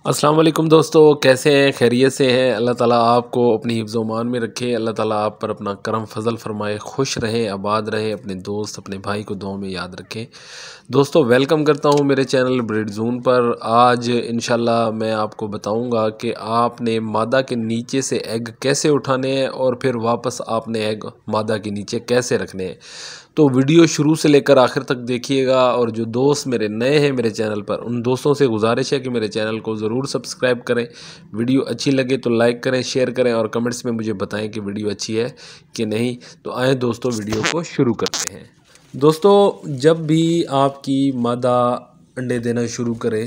अस्सलाम वालेकुम दोस्तों, कैसे हैं? खैरियत से हैं? अल्लाह ताला आपको अपनी हिफ्ज़ मान में रखे। अल्लाह ताला आप पर अपना करम फजल फरमाए, खुश रहे, आबाद रहे, अपने दोस्त अपने भाई को दुआ में याद रखें। दोस्तों वेलकम करता हूं मेरे चैनल ब्रीड ज़ोन पर। आज इंशाल्लाह मैं आपको बताऊंगा कि आपने मादा के नीचे से एग कैसे उठाने हैं और फिर वापस आपने एग मादा के नीचे कैसे रखने हैं। तो वीडियो शुरू से लेकर आखिर तक देखिएगा। और जो दोस्त मेरे नए हैं मेरे चैनल पर, उन दोस्तों से गुजारिश है कि मेरे चैनल को ज़रूर सब्सक्राइब करें। वीडियो अच्छी लगे तो लाइक करें, शेयर करें और कमेंट्स में मुझे बताएं कि वीडियो अच्छी है कि नहीं। तो आए दोस्तों वीडियो को शुरू करते हैं। दोस्तों जब भी आपकी मादा अंडे देना शुरू करे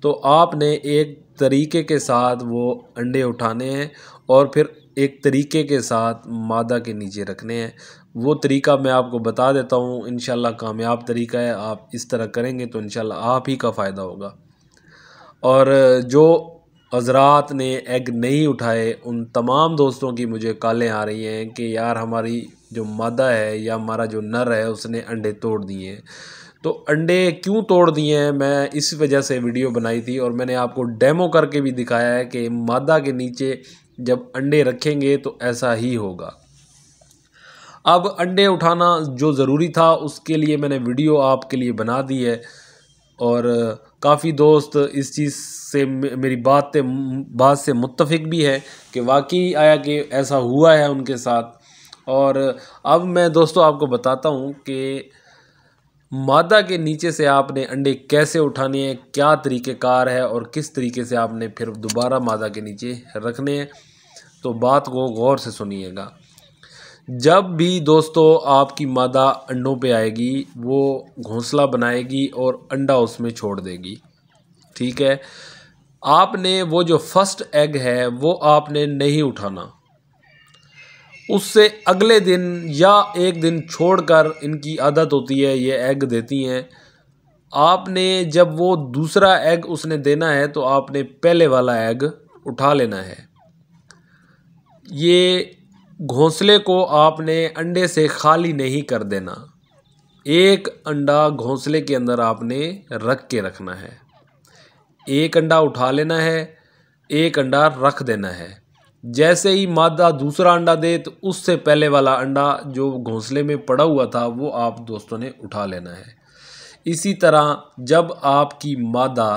तो आपने एक तरीके के साथ वो अंडे उठाने हैं और फिर एक तरीके के साथ मादा के नीचे रखने हैं। वो तरीका मैं आपको बता देता हूँ, इंशाल्लाह कामयाब तरीका है। आप इस तरह करेंगे तो इंशाल्लाह आप ही का फ़ायदा होगा। और जो हज़रात ने एग नहीं उठाए उन तमाम दोस्तों की मुझे कॉलें आ रही हैं कि यार हमारी जो मादा है या हमारा जो नर है उसने अंडे तोड़ दिए हैं। तो अंडे क्यों तोड़ दिए हैं, मैं इस वजह से वीडियो बनाई थी और मैंने आपको डेमो करके भी दिखाया है कि मादा के नीचे जब अंडे रखेंगे तो ऐसा ही होगा। अब अंडे उठाना जो ज़रूरी था उसके लिए मैंने वीडियो आपके लिए बना दी है। और काफ़ी दोस्त इस चीज़ से मेरी बात से मुत्तफिक भी है कि वाकई आया कि ऐसा हुआ है उनके साथ। और अब मैं दोस्तों आपको बताता हूँ कि मादा के नीचे से आपने अंडे कैसे उठाने हैं, क्या तरीक़ेकार है और किस तरीके से आपने फिर दोबारा मादा के नीचे रखने हैं। तो बात को गौर से सुनिएगा। जब भी दोस्तों आपकी मादा अंडों पे आएगी वो घोंसला बनाएगी और अंडा उसमें छोड़ देगी, ठीक है। आपने वो जो फर्स्ट एग है वो आपने नहीं उठाना, उससे अगले दिन या एक दिन छोड़कर, इनकी आदत होती है ये एग देती हैं। आपने जब वो दूसरा एग उसने देना है तो आपने पहले वाला एग उठा लेना है। ये घोंसले को आपने अंडे से खाली नहीं कर देना। एक अंडा घोंसले के अंदर आपने रख के रखना है। एक अंडा उठा लेना है, एक अंडा रख देना है। जैसे ही मादा दूसरा अंडा दे तो उससे पहले वाला अंडा जो घोंसले में पड़ा हुआ था वो आप दोस्तों ने उठा लेना है। इसी तरह जब आपकी मादा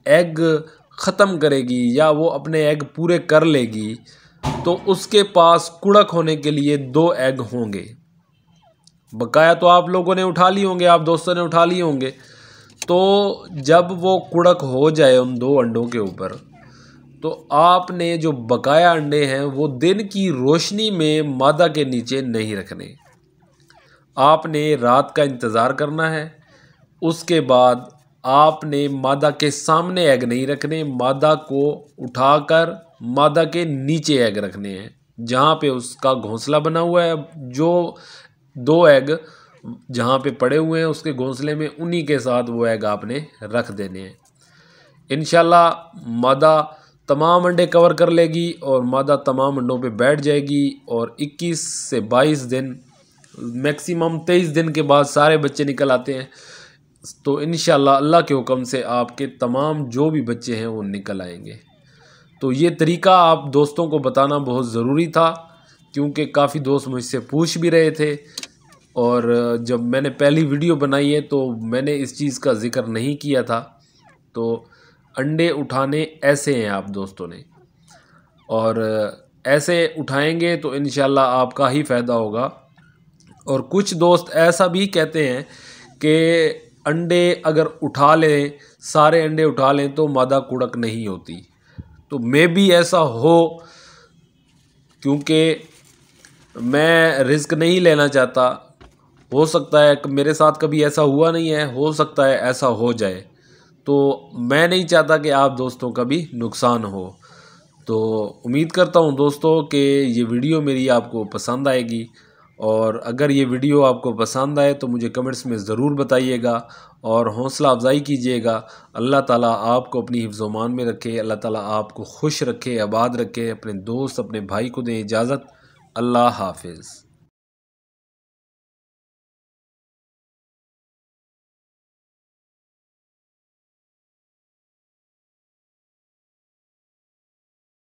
एग ख़त्म करेगी या वो अपने एग पूरे कर लेगी तो उसके पास कुड़क होने के लिए 2 एग होंगे। बकाया तो आप लोगों ने उठा लिए होंगे, आप दोस्तों ने उठा लिए होंगे। तो जब वो कुड़क हो जाए उन 2 अंडों के ऊपर तो आपने जो बकाया अंडे हैं वो दिन की रोशनी में मादा के नीचे नहीं रखने। आपने रात का इंतज़ार करना है। उसके बाद आपने मादा के सामने एग नहीं रखने, मादा को उठाकर मादा के नीचे एग रखने हैं जहाँ पे उसका घोंसला बना हुआ है। जो 2 एग जहाँ पे पड़े हुए हैं उसके घोंसले में, उन्हीं के साथ वो एग आपने रख देने हैं। इंशाल्लाह मादा तमाम अंडे कवर कर लेगी और मादा तमाम अंडों पे बैठ जाएगी और 21 से 22 दिन, मैक्सिमम 23 दिन के बाद सारे बच्चे निकल आते हैं। तो इंशाल्लाह अल्लाह के हुक्म से आपके तमाम जो भी बच्चे हैं वो निकल आएंगे। तो ये तरीका आप दोस्तों को बताना बहुत ज़रूरी था क्योंकि काफ़ी दोस्त मुझसे पूछ भी रहे थे। और जब मैंने पहली वीडियो बनाई है तो मैंने इस चीज़ का ज़िक्र नहीं किया था। तो अंडे उठाने ऐसे हैं आप दोस्तों ने, और ऐसे उठाएंगे तो इंशाल्लाह आपका ही फ़ायदा होगा। और कुछ दोस्त ऐसा भी कहते हैं कि अंडे अगर उठा लें, सारे अंडे उठा लें तो मादा कुड़क नहीं होती। तो मे भी ऐसा हो, क्योंकि मैं रिस्क नहीं लेना चाहता। हो सकता है कि मेरे साथ कभी ऐसा हुआ नहीं है, हो सकता है ऐसा हो जाए। तो मैं नहीं चाहता कि आप दोस्तों का भी नुकसान हो। तो उम्मीद करता हूं दोस्तों कि ये वीडियो मेरी आपको पसंद आएगी। और अगर ये वीडियो आपको पसंद आए तो मुझे कमेंट्स में ज़रूर बताइएगा और हौसला अफजाई कीजिएगा। अल्लाह ताला आपको अपनी हिफ्ज़-ओ-मान में रखे, अल्लाह ताला आपको खुश रखे, आबाद रखे। अपने दोस्त अपने भाई को दें इजाज़त। अल्लाह हाफिज़।